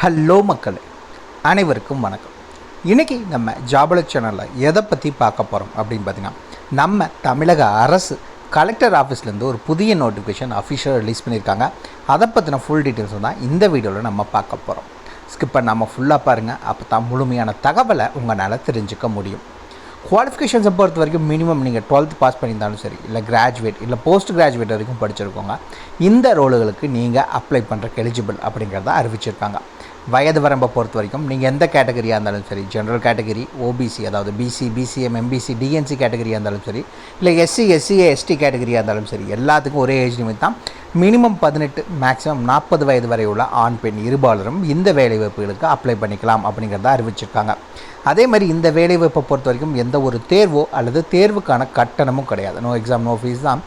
Hello மக்களே, அனைவருக்கும் வணக்கம். இன்றைக்கி நம்ம ஜாபலட் சேனலில் எதை பற்றி பார்க்க போகிறோம் அப்படின்னு பார்த்திங்கன்னா, நம்ம தமிழக அரசு கலெக்டர் ஆஃபீஸ்லேருந்து ஒரு புதிய நோட்டிஃபிகேஷன் அஃபிஷியலாக ரிலீஸ் பண்ணியிருக்காங்க. அதை பற்றின ஃபுல் டீட்டெயில்ஸ் தான் இந்த வீடியோவில் நம்ம பார்க்க போகிறோம். ஸ்கிப் பண்ணாமல் ஃபுல்லாக பாருங்கள், அப்போ தான் முழுமையான தகவலை உங்களால் தெரிஞ்சுக்க முடியும். குவாலிஃபிகேஷன்ஸை பொறுத்த வரைக்கும் மினிமம் நீங்கள் 12th பாஸ் பண்ணியிருந்தாலும் சரி, இல்லை கிராஜுவேட் இல்லை போஸ்ட் கிராஜுவேட் வரைக்கும் படிச்சிருக்கோங்க. இந்த ரோலுகளுக்கு நீங்கள் அப்ளை பண்ணுறக்கு எலிஜிபிள் அப்படிங்கிறத அறிவிச்சிருக்காங்க. வயது வரம்பை பொறுத்த வரைக்கும் நீங்கள் எந்த கேட்டகரியாக இருந்தாலும் சரி, ஜென்ரல் கேட்டகரி, ஓபிசி அதாவது பிசி, பிசிஎம், எம்பிசி, டிஎன்சி கேட்டகரியாக இருந்தாலும் சரி, இல்லை எஸ்சி, எஸ்சிஏ, எஸ்டி கேட்டகரியாக இருந்தாலும் சரி, எல்லாத்துக்கும் ஒரே ஏஜ் லிமிட் தான். மினிமம் 18, மேக்ஸிமம் 40 வயது வரை உள்ள ஆண் பெண் இருபாலரும் இந்த வேலைவாய்ப்புகளுக்கு அப்ளை பண்ணிக்கலாம் அப்படிங்கிறத அறிவிச்சிருக்காங்க. அதே மாதிரி இந்த வேலைவாய்ப்பை பொறுத்த வரைக்கும் எந்த ஒரு தேர்வோ அல்லது தேர்வுக்கான கட்டணமும் கிடையாது. நோ எக்ஸாம் நோ ஃபீஸ் தான்.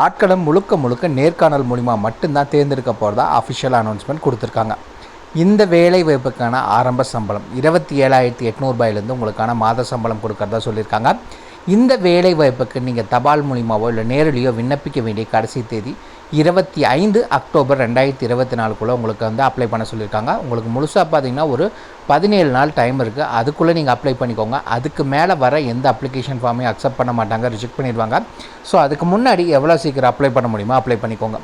ஆட்களும் முழுக்க நேர்காணல் மூலிமா மட்டும்தான் தேர்ந்தெடுக்க போகிறதா அஃபிஷியல் அனௌன்ஸ்மெண்ட் கொடுத்துருக்காங்க. இந்த வேலை வாய்ப்புக்கான ஆரம்ப சம்பளம் 27,800 உங்களுக்கான மாத சம்பளம் கொடுக்கறதா சொல்லியிருக்காங்க. இந்த வேலை வாய்ப்புக்கு நீங்கள் தபால் மூலிமாவோ இல்லை நேரடியோ விண்ணப்பிக்க வேண்டிய கடைசி தேதி 25 அக்டோபர் 2024 உங்களுக்கு அப்ளை பண்ண சொல்லியிருக்காங்க. உங்களுக்கு முழுசாக பார்த்தீங்கன்னா ஒரு 17 நாள் டைம் இருக்குது. அதுக்குள்ளே நீங்கள் அப்ளை பண்ணிக்கோங்க. அதுக்கு மேலே வர எந்த அப்ளிகேஷன் ஃபார்மையும் அக்செப்ட் பண்ண மாட்டாங்க, ரிஜெக்ட் பண்ணிடுவாங்க. ஸோ அதுக்கு முன்னாடி எவ்வளோ சீக்கிரம் அப்ளை பண்ண முடியுமோ அப்ளை பண்ணிக்கோங்க.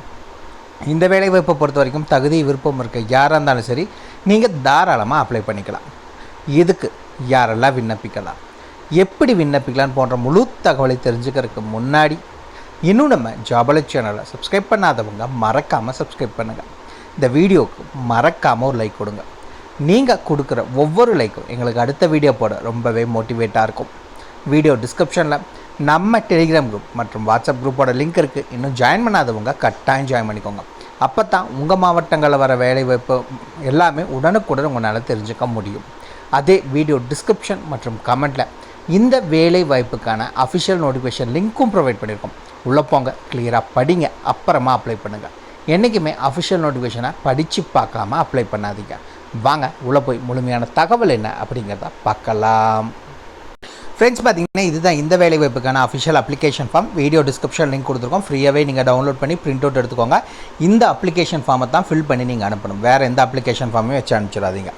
இந்த வேலைவாய்ப்பை பொறுத்த வரைக்கும் தகுதி விருப்பம் இருக்க யாராக இருந்தாலும் சரி, நீங்கள் தாராளமாக அப்ளை பண்ணிக்கலாம். இதுக்கு யாரெல்லாம் விண்ணப்பிக்கலாம், எப்படி விண்ணப்பிக்கலான்னு போன்ற முழு தகவலை தெரிஞ்சுக்கிறதுக்கு முன்னாடி இன்னும் நம்ம ஜாபலட் சேனலை சப்ஸ்கிரைப் பண்ணாதவங்க மறக்காமல் சப்ஸ்கிரைப் பண்ணுங்கள். இந்த வீடியோவுக்கு மறக்காமல் ஒரு லைக் கொடுங்க. நீங்கள் கொடுக்குற ஒவ்வொரு லைக்கும் எங்களுக்கு அடுத்த வீடியோ போட ரொம்பவே மோட்டிவேட்டாக இருக்கும். வீடியோ டிஸ்கிரிப்ஷனில் நம்ம டெலிகிராம் குரூப் மற்றும் வாட்ஸ்அப் குரூப்போட லிங்க் இருக்குது. இன்னும் ஜாயின் பண்ணாதவங்க கட்டாயம் ஜாயின் பண்ணிக்கோங்க. அப்போ தான் உங்கள் மாவட்டங்களில் வர வேலைவாய்ப்பு எல்லாமே உடனுக்குடன் உங்களால் தெரிஞ்சுக்க முடியும். அதே வீடியோ டிஸ்கிரிப்ஷன் மற்றும் கமெண்ட்டில் இந்த வேலை வாய்ப்புக்கான அஃபிஷியல் நோட்டிஃபிகேஷன் லிங்க்கும் ப்ரொவைட் பண்ணியிருக்கோம். உள்ளே போங்க, கிளியராக படிங்க, அப்புறமா அப்ளை பண்ணுங்கள். என்றைக்குமே அஃபிஷியல் நோட்டிஃபிகேஷனை படித்து பார்க்காம அப்ளை பண்ணாதீங்க. வாங்க உள்ளே போய் முழுமையான தகவல் என்ன அப்படிங்கிறத பார்க்கலாம். ஃப்ரெண்ட்ஸ், பார்த்தீங்கன்னா இதுதான் இந்த வேலை வாய்ப்புக்கான official application form. Video description link கொடுத்துருக்கோம். ஃப்ரீயாகவே நீங்கள் டவுன்லோட் பண்ணி பிரிண்ட் அவுட் எடுத்துக்கோங்க. இந்த அப்ளிகேஷன் ஃபார்மை தான் ஃபில் பண்ணி நீங்கள் அனுப்பணும். வேறு எந்த அப்ளிகேஷன் ஃபார்மையும் வச்சு அனுப்பிச்சிடாதீங்க.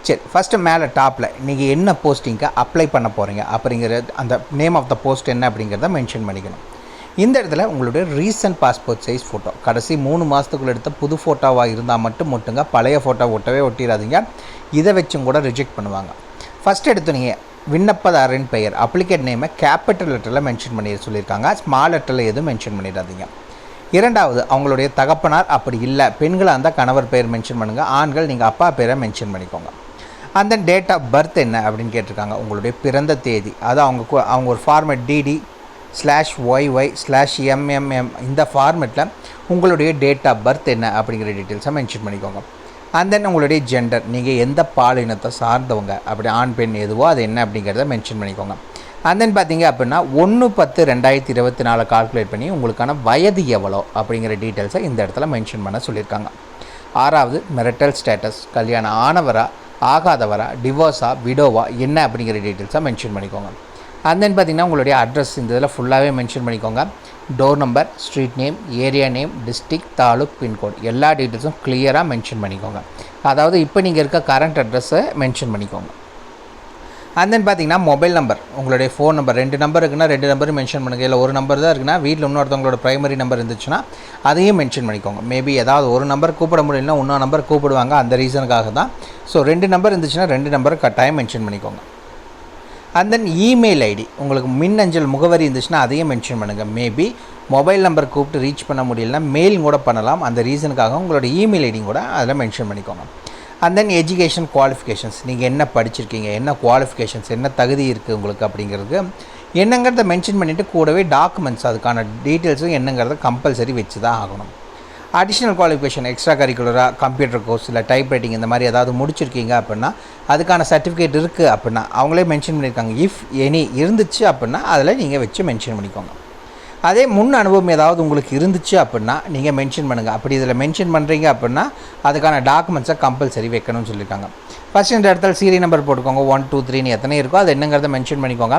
சரி, ஃபஸ்ட்டு மேலே டாப்பில் நீங்கள் என்ன போஸ்டிங்க்கு அப்ளை பண்ண போகிறீங்க அப்படிங்கிற அந்த நேம் ஆஃப் த போஸ்ட் என்ன அப்படிங்கிறத மென்ஷன் பண்ணிக்கணும். இந்த இடத்துல உங்களுடைய ரீசன்ட் பாஸ்போர்ட் சைஸ் ஃபோட்டோ, கடைசி 3 மாதத்துக்குள்ள எடுத்த புது ஃபோட்டோவாக இருந்தால் மட்டும் ஒட்டுங்க. பழைய ஃபோட்டோ ஒட்டிடாதீங்க. இதை வச்சும் கூட ரிஜெக்ட் பண்ணுவாங்க. ஃபஸ்ட் எடுத்து நீங்கள் விண்ணப்பதாரின் பெயர், அப்ளிகேட் நேமை கேபிட்டல் லெட்டரில் மென்ஷன் பண்ணி சொல்லியிருக்காங்க. ஸ்மால் லெட்டரில் எதுவும் மென்ஷன் பண்ணிடாதீங்க. இரண்டாவது, அவங்களுடைய தகப்பனார், அப்படி இல்லை பெண்களாக இருந்தால் கணவர் பெயர் மென்ஷன் பண்ணுங்கள். ஆண்கள் நீங்கள் அப்பா பேரை மென்ஷன் பண்ணிக்கோங்க. அந்த டேட் ஆஃப் பர்த் என்ன அப்படின்னு கேட்டிருக்காங்க. உங்களுடைய பிறந்த தேதி, அது அவங்க ஒரு ஃபார்மேட் DD/YY/MMM இந்த ஃபார்மேட்டில் உங்களுடைய டேட் ஆஃப் பர்த் என்ன அப்படிங்கிற டீட்டெயில்ஸை மென்ஷன் பண்ணிக்கோங்க. அண்ட் தென் உங்களுடைய ஜெண்டர், நீங்கள் எந்த பாலினத்தை சார்ந்தவங்க, அப்படி ஆண் பெண் எதுவோ அது என்ன அப்படிங்கிறத மென்ஷன் பண்ணிக்கோங்க. அண்ட் தென் பார்த்தீங்க அப்படின்னா 1/10/2024 கால்குலேட் பண்ணி உங்களுக்கான வயது எவ்வளோ அப்படிங்கிற டீட்டெயில்ஸை இந்த இடத்துல மென்ஷன் பண்ண சொல்லியிருக்காங்க. ஆறாவது, மெரிட்டல் ஸ்டேட்டஸ், கல்யாணம் ஆனவரா ஆகாதவரா, டிவோர்ஸா, விடோவா என்ன அப்படிங்கிற டீட்டெயில்ஸை மென்ஷன் பண்ணிக்கோங்க. அண்ட் தென் பார்த்திங்கன்னா உங்களுடைய அட்ரஸ் இந்த இதில் ஃபுல்லாகவே மென்ஷன் பண்ணிக்கோங்க. Door number, street name, area name, district, taluk, pin code எல்லா டீட்டெயில்ஸும் கிளியராக மென்ஷன் பண்ணிக்கோங்க. அதாவது இப்போ நீங்கள் இருக்க கரண்ட் அட்ரஸை மென்ஷன் பண்ணிக்கோங்க. அண்ட் தென் பார்த்திங்கன்னா மொபைல் நம்பர், உங்களுடைய ஃபோன் நம்பர் 2 நம்பர் இருக்குன்னா 2 நம்பரும் மென்ஷன் பண்ணுங்கள். இல்லை ஒரு நம்பர் தான் இருக்குன்னா வீட்டில் இன்னொருத்தவங்களோட ப்ரைமரி நம்பர் இருந்துச்சுன்னா அதையும் மென்ஷன் பண்ணிக்கோங்க. மேபி ஏதாவது ஒரு நம்பர் கூப்பிட முடியலன்னா இன்னொரு நம்பர் கூப்பிடுவாங்க, அந்த ரீசனுக்காக தான். ஸோ 2 நம்பர் இருந்துச்சுன்னா 2 நம்பர் கட்டாயம் மென்ஷன் பண்ணிக்கோங்க. அண்ட் தென் இமெயில் ஐடி, உங்களுக்கு மின்னஞ்சல் முகவரி இருந்துச்சுன்னா அதையும் மென்ஷன் பண்ணுங்கள். மேபி மொபைல் நம்பர் கூப்பிட்டு ரீச் பண்ண முடியலன்னா மெயில் கூட பண்ணலாம், அந்த ரீசனுக்காக உங்களோட இமெயில் ஐடியும் கூட அதில் மென்ஷன் பண்ணிக்கோங்க. அண்ட் தென் எஜுகேஷன் குவாலிஃபிகேஷன்ஸ், நீங்கள் என்ன படிச்சிருக்கீங்க, என்ன குவாலிஃபிகேஷன்ஸ், என்ன தகுதி இருக்குது உங்களுக்கு அப்படிங்கிறது என்னங்கிறத மென்ஷன் பண்ணிவிட்டு கூடவே டாக்குமெண்ட்ஸ், அதுக்கான டீட்டெயில்ஸும் என்னங்கிறத கம்பல்சரி வச்சு தான் ஆகணும். அடிஷ்னல் குவாலிஃபிகேஷன், எக்ஸ்ட்ரா கரிக்குலராக கம்ப்யூட்டர் கோர்ஸ் இல்லை டைப் ரைட்டிங் இந்த மாதிரி ஏதாவது முடிச்சிருக்கீங்க அப்படின்னா அதுக்கான சர்டிஃபிகேட் இருக்குது அப்படின்னா அவங்களே மென்ஷன் பண்ணியிருக்காங்க. இஃப் எனி இருந்துச்சு அப்படின்னா அதில் நீங்கள் வச்சு மென்ஷன் பண்ணிக்கோங்க. அதே முன் அனுபவம் ஏதாவது உங்களுக்கு இருந்துச்சு அப்படின்னா நீங்கள் மென்ஷன் பண்ணுங்கள். அப்படி இதில் மென்ஷன் பண்ணுறீங்க அப்படின்னா அதுக்கான டாக்குமெண்ட்ஸை கம்பல்சரி வைக்கணும்னு சொல்லியிருக்காங்க. ஃபஸ்ட் இந்த இடத்துல சீரியல் நம்பர் போட்டுக்கோங்க. 1 2 3 எத்தனை இருக்கோ அது என்னங்கிறத மென்ஷன் பண்ணிக்கோங்க.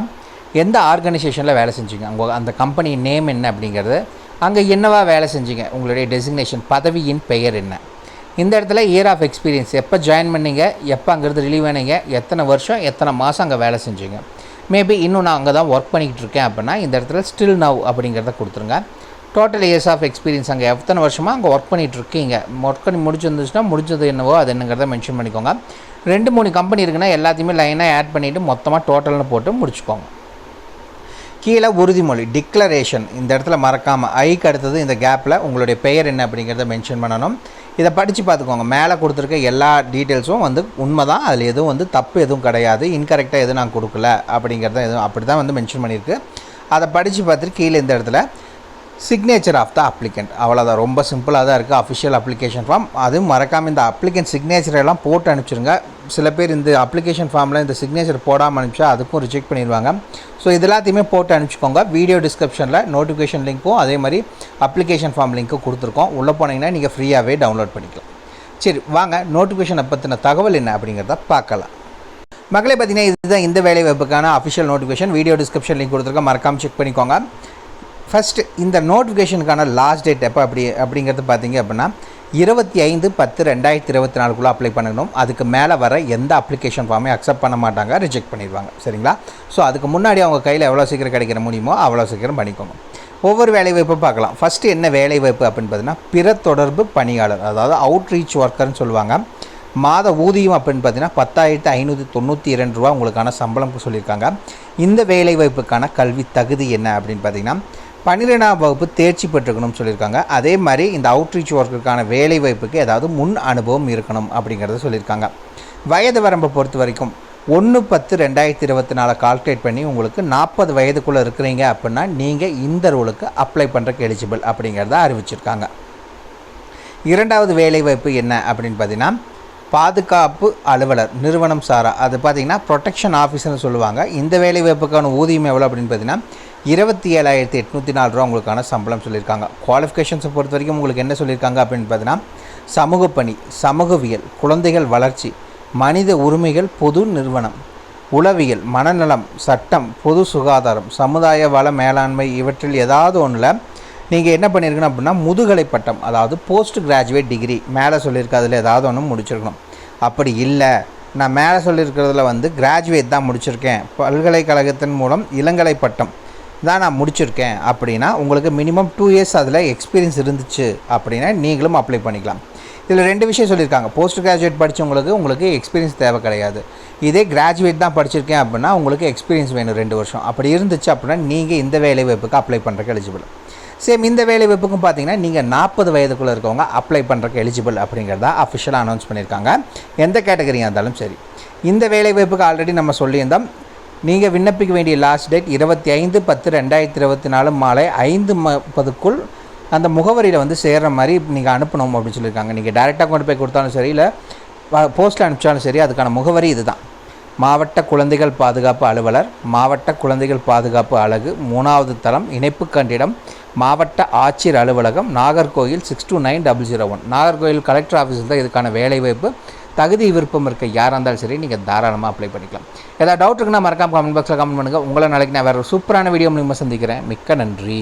எந்த ஆர்கனைசேஷனில் வேலை செஞ்சீங்க, அந்த கம்பெனி நேம் என்ன அப்படிங்கிறது, அங்கே என்னவா வேலை செஞ்சீங்க, உங்களுடைய டெசிக்னேஷன், பதவியின் பெயர் என்ன, இந்த இடத்துல இயர் ஆஃப் எக்ஸ்பீரியன்ஸ், எப்போ ஜாயின் பண்ணீங்க, எப்போ அங்கேருந்து ரிலீவ் ஆனீங்க, எத்தனை வருஷம் எத்தனை மாதம் அங்கே வேலை செஞ்சீங்க. மேபி இன்னும் நான் அங்கே தான் ஒர்க் பண்ணிக்கிட்டு இருக்கேன் அப்படின்னா இந்த இடத்துல ஸ்டில் நவ் அப்படிங்கிறத கொடுத்துருங்க. டோட்டல் இயர்ஸ் ஆஃப் எக்ஸ்பீரியன்ஸ், அங்கே எத்தனை வருஷமாக அங்கே ஒர்க் பண்ணிகிட்டு இருக்கீங்க, ஒர்க் பண்ணி முடிச்சிருந்துச்சுன்னா முடிஞ்சது என்னவோ அது என்னங்கிறத மென்ஷன் பண்ணிக்கோங்க. 2-3 கம்பெனி இருக்குன்னா எல்லாத்தையுமே லைனாக ஆட் பண்ணிவிட்டு மொத்தமாக டோட்டல்னு போட்டு முடிச்சுக்கோங்க. கீழே உறுதிமொழி டிக்ளரேஷன், இந்த இடத்துல மறக்காமல் ஐக்கு அடுத்தது இந்த கேப்பில் உங்களுடைய பெயர் என்ன அப்படிங்கிறத மென்ஷன் பண்ணணும். இதை படித்து பார்த்துக்கோங்க. மேலே கொடுத்துருக்க எல்லா டீட்டெயில்ஸும் உண்மை தான், அதில் எதுவும் தப்பு எதுவும் கிடையாது, இன்கரெக்டாக எதுவும் நான் கொடுக்கல அப்படிங்கிறத எதுவும் அப்படி தான் மென்ஷன் பண்ணியிருக்கு. அதை படித்து பார்த்துட்டு கீழே இந்த இடத்துல சிக்னேச்சர் ஆஃப் த அப்ளிகண்ட், அவ்வளோதான். ரொம்ப சிம்பிளாக தான் இருக்குது அஃபிஷியல் அப்ளிகேஷன் ஃபார்ம். அதுவும் மறக்காமல் இந்த அப்ளிகண்ட் சிக்னேச்சர் எல்லாம் போட்டு அனுப்பிச்சிருங்க. சில பேர் இந்த அப்ளிகேஷன் ஃபார்மில் இந்த சிக்னேச்சர் போடாமல் அனுப்பிச்சா அதுக்கும் ரிஜெக்ட் பண்ணிடுவாங்க. ஸோ இது எல்லாத்தையுமே போட்டு அனுப்பிச்சிக்கோங்க. வீடியோ டிஸ்கிரிப்ஷனில் நோட்டிஃபிகேஷன் லிங்க்கும் அதே மாதிரி அப்ளிகேஷன் ஃபார்ம் லிங்க்கும் கொடுத்துருக்கோம். உள்ளே போனீங்கன்னா நீங்கள் ஃப்ரீயாகவே டவுன்லோட் பண்ணிக்கலாம். சரி வாங்க, நோட்டிஃபிகேஷனை பற்றின தகவல் என்ன அப்படிங்கிறத பார்க்கலாம். மக்களே பார்த்தீங்கன்னா இதுதான் இந்த வேலை வாய்ப்புக்கான official notification. Video description link கொடுத்துருக்கோம், மறக்காமல் செக் பண்ணிக்கோங்க. ஃபஸ்ட்டு இந்த நோட்டிஃபிகேஷனுக்கான லாஸ்ட் டேட் எப்போ அப்படிங்கிறது பார்த்தீங்க அப்படின்னா 25/10/2024 அப்ளை பண்ணணும். அதுக்கு மேலே வர எந்த அப்ளிகேஷன் ஃபார்மே அக்செப்ட் பண்ண மாட்டாங்க, ரிஜெக்ட் பண்ணிடுவாங்க. சரிங்களா? ஸோ அதுக்கு முன்னாடி அவங்க கையில் எவ்வளோ சீக்கிரம் கிடைக்கிற முடியுமோ அவ்வளோ சீக்கிரம் பண்ணிக்கோங்க. ஒவ்வொரு வேலைவாய்ப்பும் பார்க்கலாம். ஃபஸ்ட்டு என்ன வேலைவாய்ப்பு அப்படின்னு பார்த்தீங்கன்னா பிற தொடர்பு பணியாளர், அதாவது அவுட்ரீச் ஒர்க்கர்னு சொல்லுவாங்க. மாத ஊதியம் அப்படின்னு பார்த்தீங்கன்னா 10,592 ரூபா உங்களுக்கான சம்பளம் சொல்லியிருக்காங்க. இந்த வேலைவாய்ப்புக்கான கல்வி தகுதி என்ன அப்படின்னு பார்த்தீங்கன்னா 12ஆம் வகுப்பு தேர்ச்சி பெற்றுக்கணும்னு சொல்லியிருக்காங்க. அதே மாதிரி இந்த அவுட்ரீச் ஒர்க்குக்கான வேலை வாய்ப்புக்கு ஏதாவது முன் அனுபவம் இருக்கணும் அப்படிங்கிறத சொல்லியிருக்காங்க. வயது வரம்பை பொறுத்த வரைக்கும் 1/10/2024 கால்குலேட் பண்ணி உங்களுக்கு 40 வயதுக்குள்ளே இருக்கிறீங்க அப்படின்னா நீங்கள் இந்த ரோலுக்கு அப்ளை பண்ணுறக்கு எலிஜிபிள் அப்படிங்கிறத அறிவிச்சிருக்காங்க. இரண்டாவது வேலைவாய்ப்பு என்ன அப்படின்னு பார்த்தீங்கன்னா பாதுகாப்பு அலுவலர், நிறுவனம் சாரா, அது பார்த்திங்கன்னா ப்ரொடெக்ஷன் ஆஃபீஸர்னு சொல்லுவாங்க. இந்த வேலைவாய்ப்புக்கான ஊதியம் எவ்வளோ அப்படின்னு பார்த்தீங்கன்னா 27,804 ரூபா உங்களுக்கான சம்பளம் சொல்லியிருக்காங்க. குவாலிஃபிகேஷன்ஸை பொறுத்த வரைக்கும் உங்களுக்கு என்ன சொல்லியிருக்காங்க அப்படின்னு பார்த்தீங்கன்னா சமூக பணி, சமூகவியல், குழந்தைகள் வளர்ச்சி, மனித உரிமைகள், பொது நிறுவனம், உளவியல், மனநலம், சட்டம், பொது சுகாதாரம், சமுதாய வள மேலாண்மை, இவற்றில் ஏதாவது ஒன்றில் நீங்கள் என்ன பண்ணியிருக்கணும் அப்படின்னா முதுகலை பட்டம், அதாவது போஸ்ட் கிராஜுவேட் டிகிரி மேலே சொல்லியிருக்க அதில் ஏதாவது ஒன்று முடிச்சிருக்கணும். அப்படி இல்லை, நான் மேலே சொல்லியிருக்கிறதுல கிராஜுவேட் தான் முடிச்சிருக்கேன், பல்கலைக்கழகத்தின் மூலம் இளங்கலை பட்டம் தான் நான் முடிச்சிருக்கேன் அப்படின்னா உங்களுக்கு மினிமம் 2 இயர்ஸ் அதில் எக்ஸ்பீரியன்ஸ் இருந்துச்சு அப்படின்னா நீங்களும் அப்ளை பண்ணிக்கலாம். இதில் 2 விஷயம் சொல்லியிருக்காங்க. போஸ்ட் கிராஜுவேட் படித்தவங்களுக்கு எக்ஸ்பீரியன்ஸ் தேவை கிடையாது. இதே கிராஜுவேட் தான் படிச்சிருக்கேன் அப்படின்னா உங்களுக்கு எக்ஸ்பீரியன்ஸ் வேணும் 2 வருஷம். அப்படி இருந்துச்சு அப்படின்னா நீங்கள் இந்த வேலைவாய்ப்புக்கு அப்ளை பண்ணுறக்கு எலிஜிபிள். சேம் இந்த வேலைவாய்ப்புக்கும் பார்த்தீங்கன்னா நீங்கள் 40 வயதுக்குள்ளே இருக்கவங்க அப்ளை பண்ணுறக்கு எலிஜிபிள் அப்படிங்கிறத அஃபிஷியலாக அனௌன்ஸ் பண்ணியிருக்காங்க. எந்த கேட்டகரியாக இருந்தாலும் சரி. இந்த வேலைவாய்ப்புக்கு ஆல்ரெடி நம்ம சொல்லியிருந்தோம். நீங்கள் விண்ணப்பிக்க வேண்டிய லாஸ்ட் டேட் 25/10/2024 மாலை 5:30க்குள் அந்த முகவரியில் சேர்கிற மாதிரி நீங்கள் அனுப்பணும் அப்படின்னு சொல்லியிருக்காங்க. நீங்கள் டைரெக்டாக கொண்டு போய் கொடுத்தாலும் சரி, இல்லை போஸ்ட்டில் அனுப்பிச்சாலும் சரி, அதுக்கான முகவரி இதுதான். மாவட்ட குழந்தைகள் பாதுகாப்பு அலுவலர், மாவட்ட குழந்தைகள் பாதுகாப்பு அலகு, 3வது தளம், இணைப்பு கட்டிடம், மாவட்ட ஆட்சியர் அலுவலகம், நாகர்கோயில் 629001. நாகர்கோயில் கலெக்டர் ஆஃபீஸில் தான் இதுக்கான வேலைவாய்ப்பு. தகுதி விருப்பம் இருக்க யாராக இருந்தாலும் சரி நீங்கள் தாராளமாக அப்ளை பண்ணிக்கலாம். ஏதாவது டவுட் இருக்குன்னா மறக்காம கமெண்ட் பாக்ஸில் கமெண்ட் பண்ணுங்கள். உங்களை நாளைக்கு நான் வேறு ஒரு சூப்பரான வீடியோ மூலமாக சந்திக்கிறேன். மிக்க நன்றி.